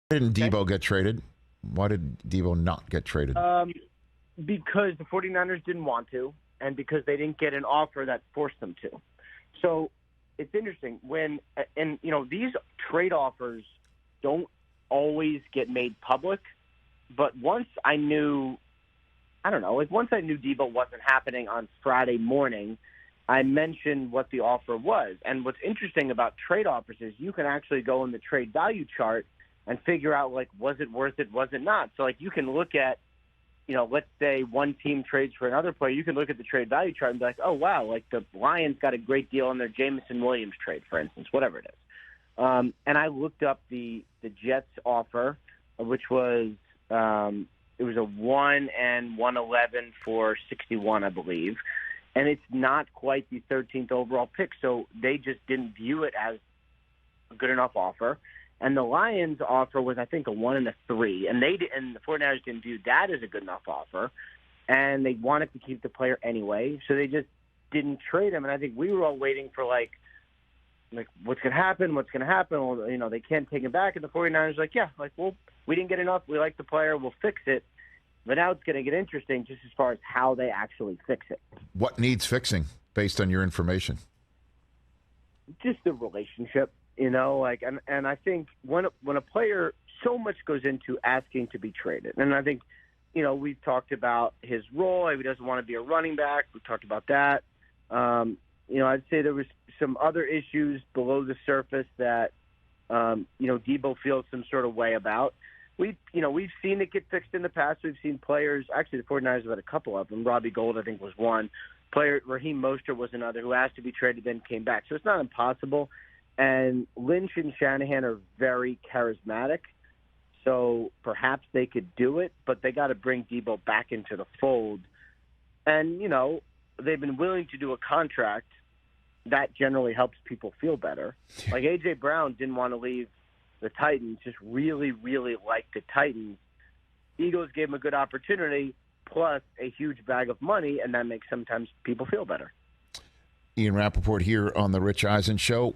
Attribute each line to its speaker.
Speaker 1: Didn't Deebo get traded? Why did Deebo not get traded?
Speaker 2: Because the 49ers didn't want to, and because they didn't get an offer that forced them to. So it's interesting these trade offers don't always get made public, but once I knew Deebo wasn't happening on Friday morning, I mentioned what the offer was. And what's interesting about trade offers is you can actually go in the trade value chart and figure out, was it worth it, was it not? So, you can look at, let's say one team trades for another player. You can look at the trade value chart and be like, oh, wow, the Lions got a great deal on their Jameson Williams trade, for instance, whatever it is. And I looked up the Jets offer, which was it was a 1 and 111 for 61, I believe. And it's not quite the 13th overall pick, so they just didn't view it as a good enough offer. And the Lions' offer was, I think, a 1 and a 3, and the 49ers didn't view that as a good enough offer, and they wanted to keep the player anyway, so they just didn't trade him. And I think we were all waiting for what's going to happen? What's going to happen? Well, they can't take him back, and the 49ers we didn't get enough. We like the player. We'll fix it. But now it's going to get interesting just as far as how they actually fix it.
Speaker 1: What needs fixing based on your information?
Speaker 2: Just the relationship. And I think when a player, so much goes into asking to be traded. And I think, we've talked about his role. He doesn't want to be a running back. We talked about that. I'd say there was some other issues below the surface that, Deebo feels some sort of way about. We've seen it get fixed in the past. We've seen players, actually the 49ers have had a couple of them. Robbie Gould, I think, was one. Player Raheem Mostert was another who asked to be traded, then came back. So it's not impossible. And Lynch and Shanahan are very charismatic, so perhaps they could do it, but they got to bring Deebo back into the fold. And, they've been willing to do a contract. That generally helps people feel better. Like A.J. Brown didn't want to leave the Titans, just really, really liked the Titans. Eagles gave him a good opportunity, plus a huge bag of money, and that makes sometimes people feel better.
Speaker 1: Ian Rappaport here on The Rich Eisen Show.